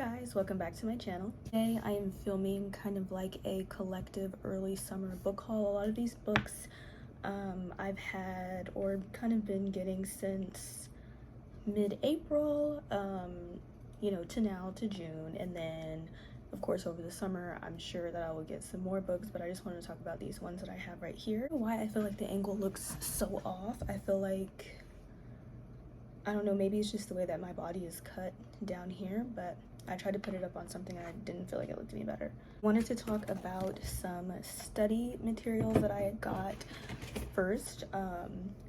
Guys, welcome back to my channel. Today I am filming kind of like a collective early summer book haul. A lot of these books I've had or kind of been getting since mid-April, to now to June, and then of course over the summer I'm sure that I will get some more books, but I just want to talk about these ones that I have right here. Why I feel like the angle looks so off. I feel like, I don't know, maybe it's just the way that my body is cut down here, but I tried to put it up on something and I didn't feel like it looked any better. Wanted to talk about some study materials that I got first.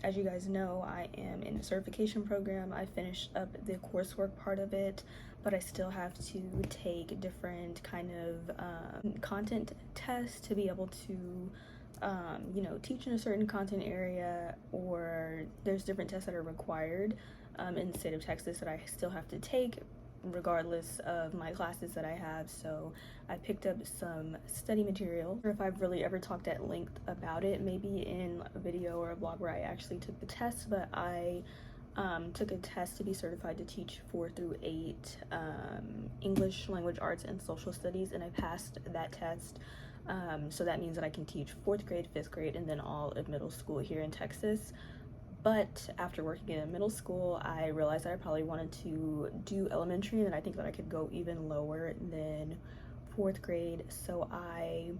As you guys know, I am in a certification program. I finished up the coursework part of it, but I still have to take different kind of content tests to be able to teach in a certain content area, or there's different tests that are required in the state of Texas that I still have to take regardless of my classes that I have. So I picked up some study material. Or if I've really ever talked at length about it, maybe in a video or a blog where I actually took the test, but I took a test to be certified to teach 4 through 8 English, language arts, and social studies, and I passed that test. So that means that I can teach 4th grade, 5th grade, and then all of middle school here in Texas. But after working in a middle school, I realized that I probably wanted to do elementary, and I think that I could go even lower than 4th grade. So I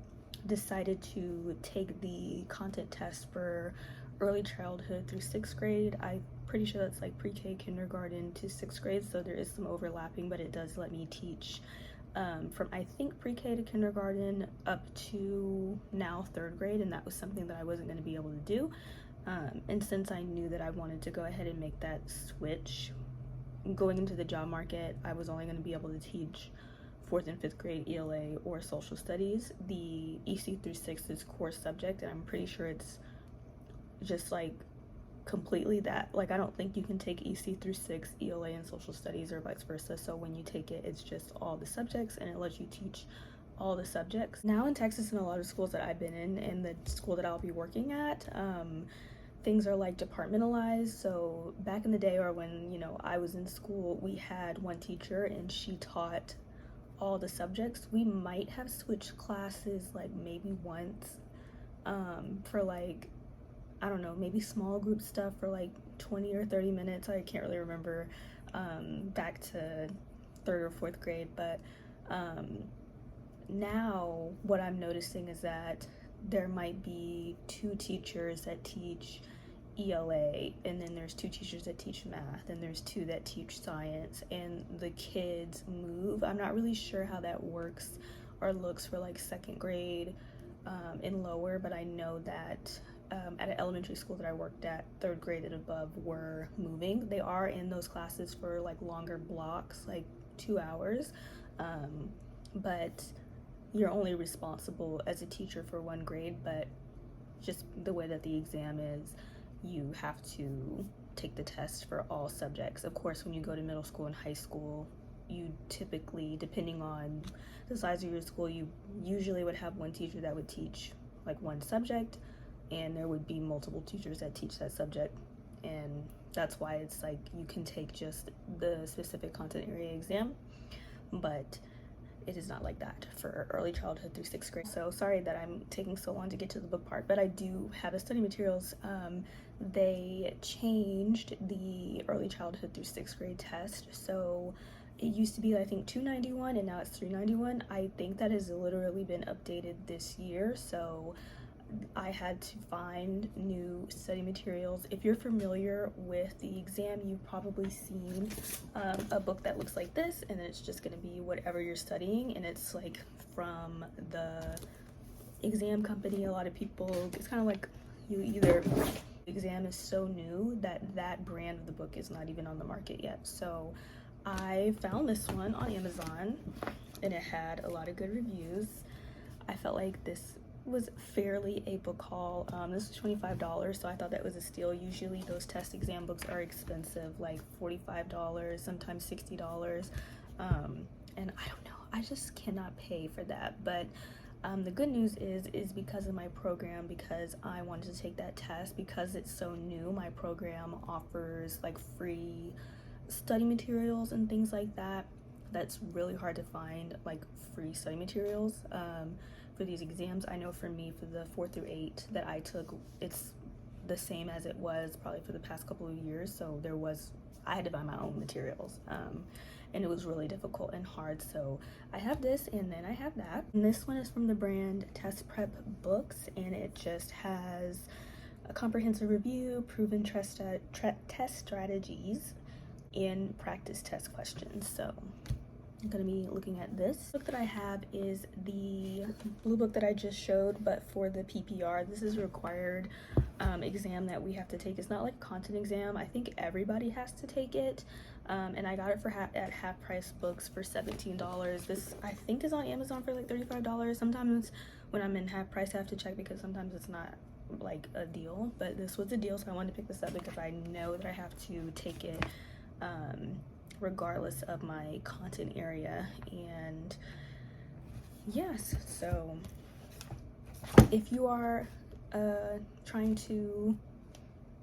decided to take the content test for early childhood through 6th grade. I'm pretty sure that's like pre-K, kindergarten to 6th grade, so there is some overlapping, but it does let me teach from I think pre-K to kindergarten up to now 3rd grade, and that was something that I wasn't going to be able to do. And since I knew that I wanted to go ahead and make that switch going into the job market, I was only going to be able to teach 4th and 5th grade ELA or social studies. The EC through 6th is core subject, and I'm pretty sure it's just like completely that. Like, I don't think you can take EC through 6 ELA and social studies or vice versa. So when you take it, it's just all the subjects, and it lets you teach all the subjects. Now in Texas, in a lot of schools that I've been in, and the school that I'll be working at, things are like departmentalized. So back in the day, or when I was in school, we had one teacher and she taught all the subjects. We might have switched classes like maybe once for like, I don't know, maybe small group stuff for like 20 or 30 minutes. I can't really remember back to 3rd or 4th grade, but now what I'm noticing is that there might be 2 teachers that teach ELA, and then there's 2 teachers that teach math, and there's 2 that teach science, and the kids move. I'm not really sure how that works or looks for like 2nd grade and lower, but I know that at an elementary school that I worked at, 3rd grade and above were moving. They are in those classes for like longer blocks, like 2 hours, but you're only responsible as a teacher for 1 grade. But just the way that the exam is, you have to take the test for all subjects. Of course, when you go to middle school and high school, you typically, depending on the size of your school, you usually would have 1 teacher that would teach like 1 subject, and there would be multiple teachers that teach that subject. And that's why it's like you can take just the specific content area exam, but it is not like that for early childhood through 6th grade. So sorry that I'm taking so long to get to the book part, but I do have a study materials. They changed the early childhood through 6th grade test. So it used to be, I think, $291, and now it's $391. I think that has literally been updated this year. So I had to find new study materials. If you're familiar with the exam, you've probably seen a book that looks like this, and it's just going to be whatever you're studying, and it's like from the exam company. A lot of people, it's kind of like you either, the exam is so new that that brand of the book is not even on the market yet. So I found this one on Amazon, and it had a lot of good reviews. I felt like this was fairly a book haul. This was $25, so I thought that was a steal. Usually those test exam books are expensive, like $45, sometimes $60, and I don't know, I just cannot pay for that. But the good news is because of my program, because I wanted to take that test, because it's so new, my program offers like free study materials and things like that that's really hard to find like free study materials for these exams. I know for me, for the 4 through 8 that I took, it's the same as it was probably for the past couple of years, so I had to buy my own materials, and it was really difficult and hard. So I have this, and then I have that, and this one is from the brand Test Prep Books, and it just has a comprehensive review, proven test strategies, and practice test questions. So I'm gonna be looking at this. The book that I have is the blue book that I just showed, but for the PPR. This is a required exam that we have to take. It's not like a content exam. I think everybody has to take it, and I got it for at half price books for $17. This I think is on Amazon for like $35. Sometimes when I'm in half price I have to check because sometimes it's not like a deal, but this was a deal, so I wanted to pick this up because I know that I have to take it regardless of my content area. And yes, so if you are trying to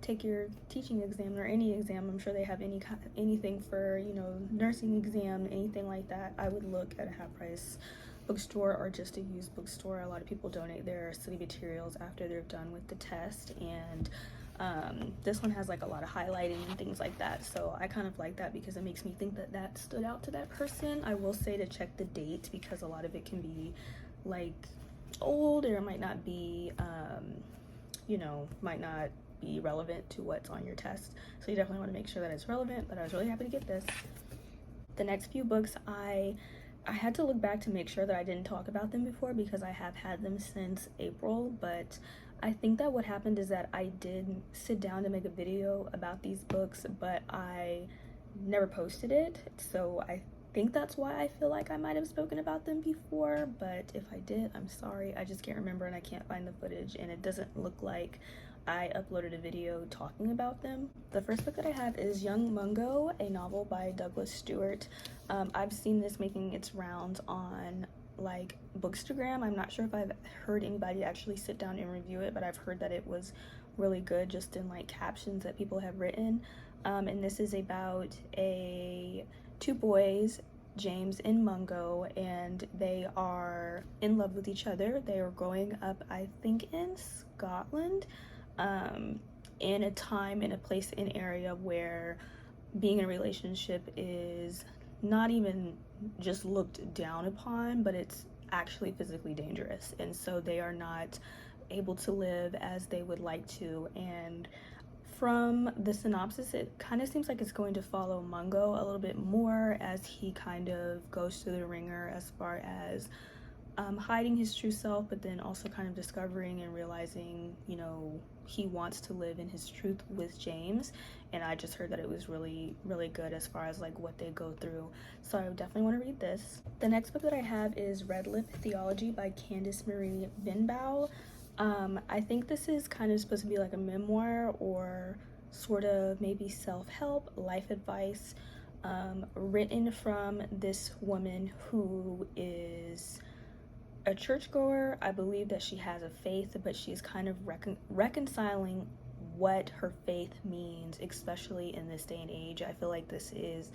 take your teaching exam or any exam, I'm sure they have anything for, you know, nursing exam, anything like that, I would look at a half price bookstore or just a used bookstore. A lot of people donate their study materials after they're done with the test, and this one has like a lot of highlighting and things like that, so I kind of like that because it makes me think that that stood out to that person. I will say to check the date because a lot of it can be like old, or it might not be you know, might not be relevant to what's on your test, so you definitely want to make sure that it's relevant. But I was really happy to get this. The next few books, I had to look back to make sure that I didn't talk about them before because I have had them since April, but I think that what happened is that I did sit down to make a video about these books, but I never posted it, so I think that's why I feel like I might have spoken about them before. But if I did, I'm sorry. I just can't remember and I can't find the footage, and it doesn't look like I uploaded a video talking about them. The first book that I have is Young Mungo, a novel by Douglas Stewart. I've seen this making its rounds on like Bookstagram. I'm not sure if I've heard anybody actually sit down and review it, but I've heard that it was really good just in like captions that people have written. And this is about two boys, James and Mungo, and they are in love with each other. They are growing up, I think, in Scotland, in a time, in a place, in area where being in a relationship is not even just looked down upon, but it's actually physically dangerous, and so they are not able to live as they would like to. And from the synopsis, it kind of seems like it's going to follow Mungo a little bit more as he kind of goes through the ringer as far as hiding his true self, but then also kind of discovering and realizing, you know, he wants to live in his truth with James. And I just heard that it was really, really good as far as like what they go through, so I definitely want to read this. The next book that I have is Lip Theology by Candice Marie Benbow. I think this is kind of supposed to be like a memoir or sort of maybe self-help, life advice, written from this woman who is a churchgoer. I believe that she has a faith, but she's kind of reconciling what her faith means, especially in this day and age. I feel like this is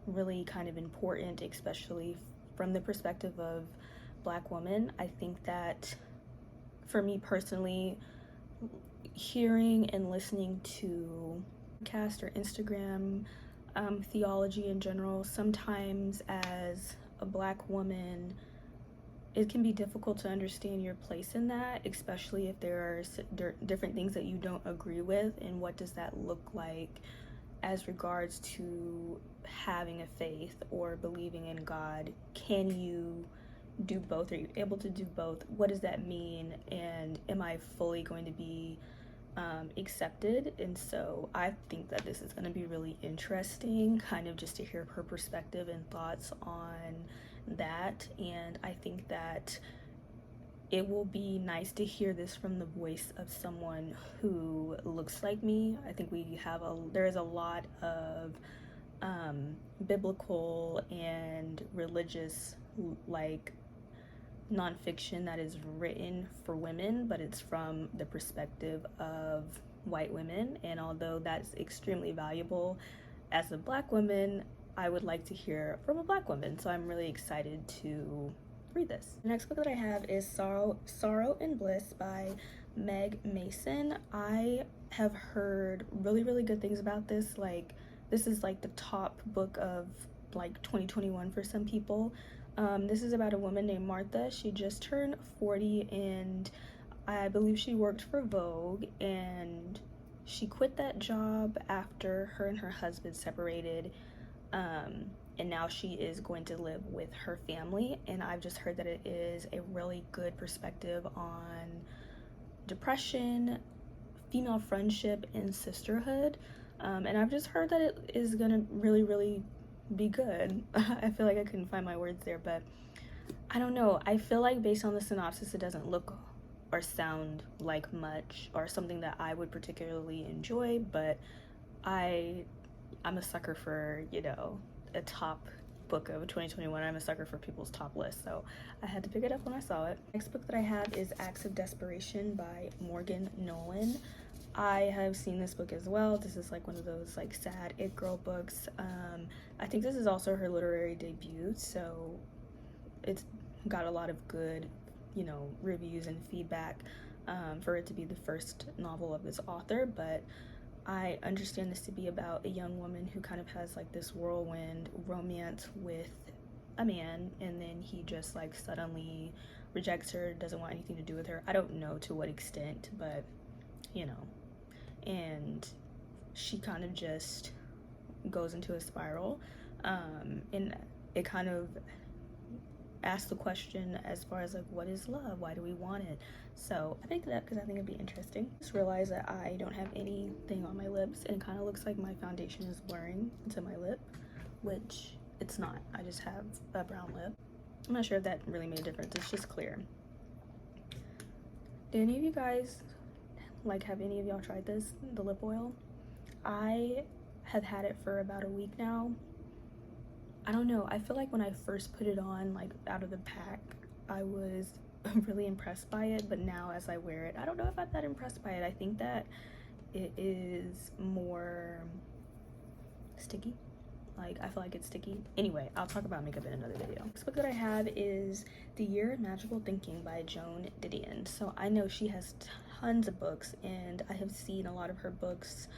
really kind of important, especially from the perspective of Black women. I think that for me personally, hearing and listening to podcast or Instagram theology in general, sometimes as a Black woman, it can be difficult to understand your place in that, especially if there are different things that you don't agree with, and what does that look like as regards to having a faith or believing in God. Can you do both? Are you able to do both? What does that mean? And am I fully going to be accepted? And so I think that this is going to be really interesting, kind of just to hear her perspective and thoughts on that. And I think that it will be nice to hear this from the voice of someone who looks like me. I think there is a lot of biblical and religious like nonfiction that is written for women, but it's from the perspective of white women. And although that's extremely valuable, as a Black woman, I would like to hear from a Black woman. So I'm really excited to read this. The next book that I have is Sorrow and Bliss by Meg Mason. I have heard really good things about this. Like, this is like the top book of like 2021 for some people. This is about a woman named Martha. She just turned 40, and I believe she worked for Vogue, and she quit that job after her and her husband separated, and now she is going to live with her family. And I've just heard that it is a really good perspective on depression, female friendship, and sisterhood. And I've just heard that it is gonna really be good. I feel like I couldn't find my words there, but I don't know. I feel like based on the synopsis, it doesn't look or sound like much or something that I would particularly enjoy, but I'm a sucker for, you know, a top book of 2021. I'm a sucker for people's top lists, so I had to pick it up when I saw it. Next book that I have is Acts of Desperation by Morgan Nolan. I have seen this book as well. This is like one of those like sad it girl books. I think this is also her literary debut, so it's got a lot of good, you know, reviews and feedback for it to be the first novel of this author. But I understand this to be about a young woman who kind of has like this whirlwind romance with a man, and then he just like suddenly rejects her, doesn't want anything to do with her. I don't know to what extent, but you know, and she kind of just goes into a spiral, and it kind of asks the question as far as like, what is love? Why do we want it? So I picked it up because I think it'd be interesting. Just realized that I don't have anything on my lips, and it kind of looks like my foundation is blurring into my lip, which it's not. I just have a brown lip. I'm not sure if that really made a difference. It's just clear. Did any of you guys, like, have any of y'all tried this, the lip oil? I have had it for about a week now. I don't know, I feel like when I first put it on, like out of the pack, I was really impressed by it, but now as I wear it, I don't know if I'm that impressed by it. I think that it is more sticky. Like, I feel like it's sticky. Anyway, I'll talk about makeup in another video. Next book that I have is The Year of Magical Thinking by Joan Didion. So I know she has tons of books, and I have seen a lot of her books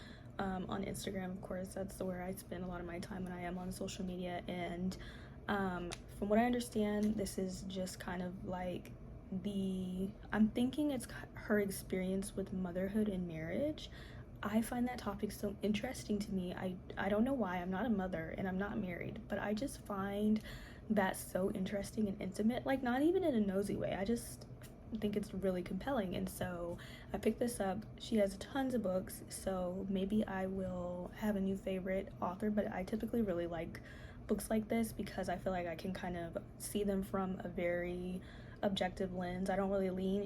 on Instagram. Of course, that's where I spend a lot of my time when I am on social media. And from what I understand, this is just kind of like I'm thinking it's her experience with motherhood and marriage. I find that topic so interesting to me. I don't know why. I'm not a mother and I'm not married, but I just find that so interesting and intimate. Like, not even in a nosy way. I just think it's really compelling, and so I picked this up. She has tons of books, so maybe I will have a new favorite author, but I typically really like books like this because I feel like I can kind of see them from a very objective lens. I don't really lean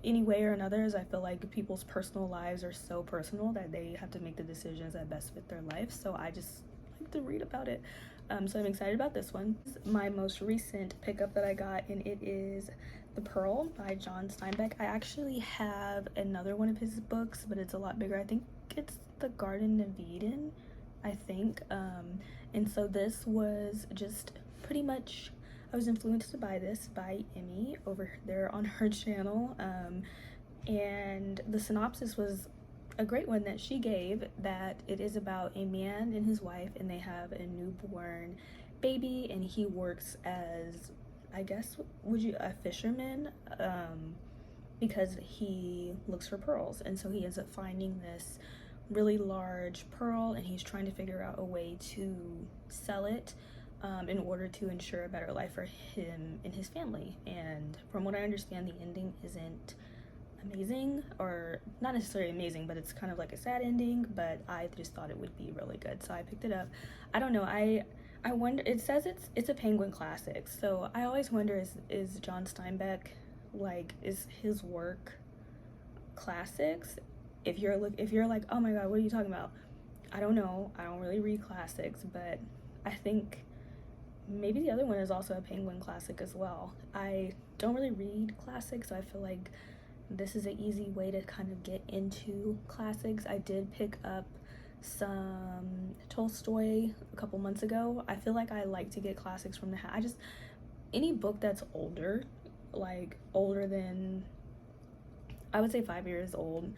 any way or another, as I feel like people's personal lives are so personal that they have to make the decisions that best fit their life, so I just like to read about it. So I'm excited about this one. This is my most recent pickup that I got, and it is The Pearl by John Steinbeck. I actually have another one of his books, but it's a lot bigger. I think it's The Garden of Eden, I think. And so this was just pretty much, I was influenced by this by Emmy over there on her channel. And the synopsis was a great one that she gave, that it is about a man and his wife, and they have a newborn baby, and he works as, I guess, a fisherman, because he looks for pearls, and so he ends up finding this really large pearl, and he's trying to figure out a way to sell it in order to ensure a better life for him and his family. And from what I understand, the ending isn't amazing, or not necessarily amazing, but it's kind of like a sad ending, but I just thought it would be really good, so I picked it up. I don't know, I wonder, it says it's a Penguin classic, so I always wonder, is John Steinbeck, like, is his work classics? If you're like, oh my god, what are you talking about? I don't know, I don't really read classics, but I think maybe the other one is also a Penguin classic as well. I don't really read classics, so I feel like this is an easy way to kind of get into classics. I did pick up some Tolstoy a couple months ago. I feel like I like to get classics from the any book that's older, like older than, I would say 5 years old,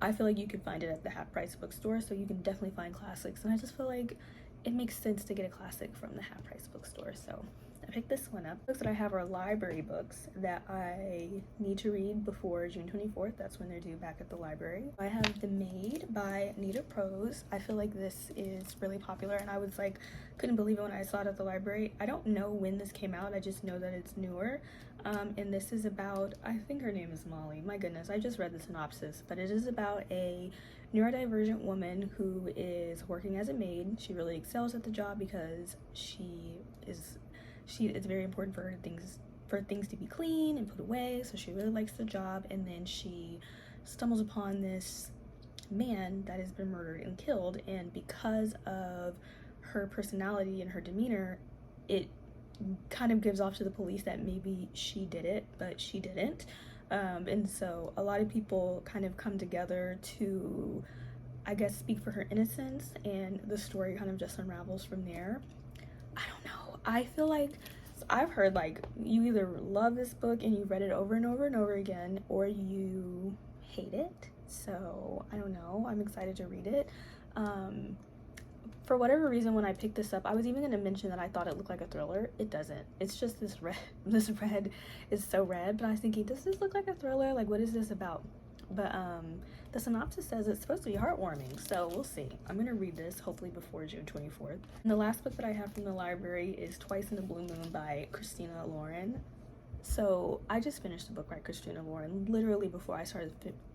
I feel like you could find it at the half price bookstore, so you can definitely find classics. And I just feel like it makes sense to get a classic from the half price bookstore, so I picked this one up. Books that I have are library books that I need to read before June 24th. That's when they're due back at the library. I have The Maid by Nita Prose. I feel like this is really popular, and I was like, couldn't believe it when I saw it at the library. I don't know when this came out, I just know that it's newer. And this is about, I think her name is Molly. My goodness, I just read the synopsis, but it is about a neurodivergent woman who is working as a maid. She really excels at the job because it's very important for things to be clean and put away, so she really likes the job. And then she stumbles upon this man that has been murdered and killed, and because of her personality and her demeanor, it kind of gives off to the police that maybe she did it, but she didn't. And so a lot of people kind of come together to, I guess, speak for her innocence, and the story kind of just unravels from there. I don't know, I feel like, I've heard like you either love this book and you've read it over and over and over again, or you hate it. So I don't know, I'm excited to read it. For whatever reason, when I picked this up, I was even going to mention that I thought it looked like a thriller. It doesn't. It's just this red. This red is so red, but I was thinking, does this look like a thriller? Like, what is this about? But the synopsis says it's supposed to be heartwarming, so we'll see. I'm going to read this hopefully before June 24th. And the last book that I have from the library is Twice in a Blue Moon by Christina Lauren. So I just finished the book by Christina Lauren literally before I started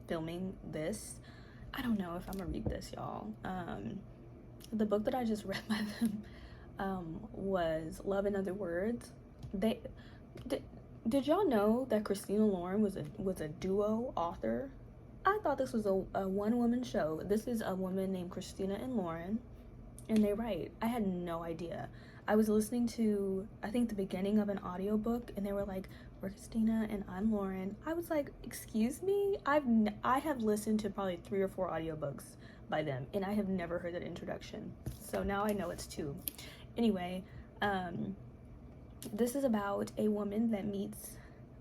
filming this. I don't know if I'm gonna read this, y'all. The book that I just read by them was Love in Other Words. Did y'all know that Christina Lauren was a duo author? I thought this was a one-woman show. This is a woman named Christina and Lauren, and they write. I had no idea. I was listening to, I think, the beginning of an audiobook, and they were like, we're Christina and I'm Lauren. I was like, excuse me? I have listened to probably 3 or 4 audiobooks by them, and I have never heard that introduction. So now I know it's 2. Anyway, this is about a woman that meets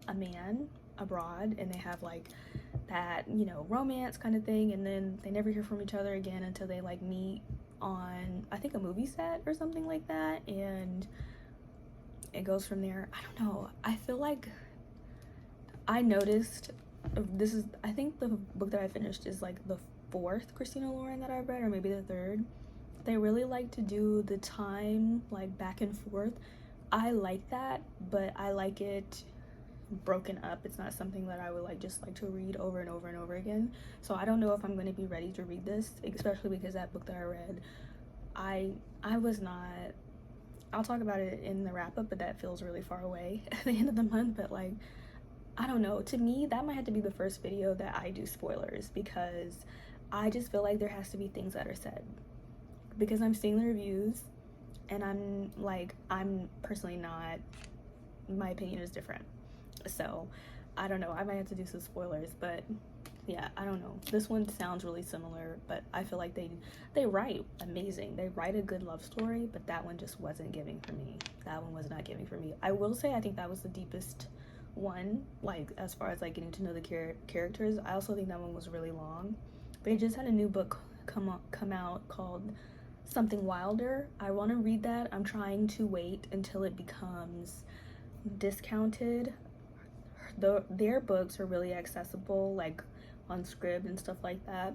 a man abroad, and they have like that, you know, romance kind of thing, and then they never hear from each other again until they like meet on, I think, a movie set or something like that, and it goes from there. I don't know, I feel like I noticed this is, I think the book that I finished is like the 4th Christina Lauren that I've read, or maybe the 3rd. They really like to do the time like back and forth. I like that, but I like it broken up. It's not something that I would like just like to read over and over and over again. So I don't know if I'm going to be ready to read this, especially because that book that I read, I was not. I'll talk about it in the wrap up, but that feels really far away at the end of the month. But like, I don't know, to me that might have to be the first video that I do spoilers, because I just feel like there has to be things that are said, because I'm seeing the reviews and I'm personally not, my opinion is different. So I don't know, I might have to do some spoilers, but yeah, I don't know. This one sounds really similar, but I feel like they write amazing. They write a good love story, but that one just wasn't giving for me. That one was not giving for me. I will say I think that was the deepest one, like as far as like getting to know the characters. I also think that one was really long. They just had a new book come out called Something Wilder. I want to read that. I'm trying to wait until it becomes discounted. Their books are really accessible, like on Scribd and stuff like that,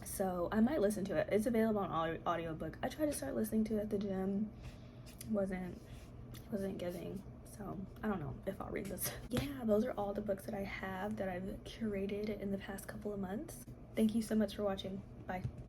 so I might listen to it. It's available on audiobook. I tried to start listening to it at the gym. Wasn't giving, so I don't know if I'll read this. Yeah, those are all the books that I have that I've curated in the past couple of months. Thank you so much for watching. Bye.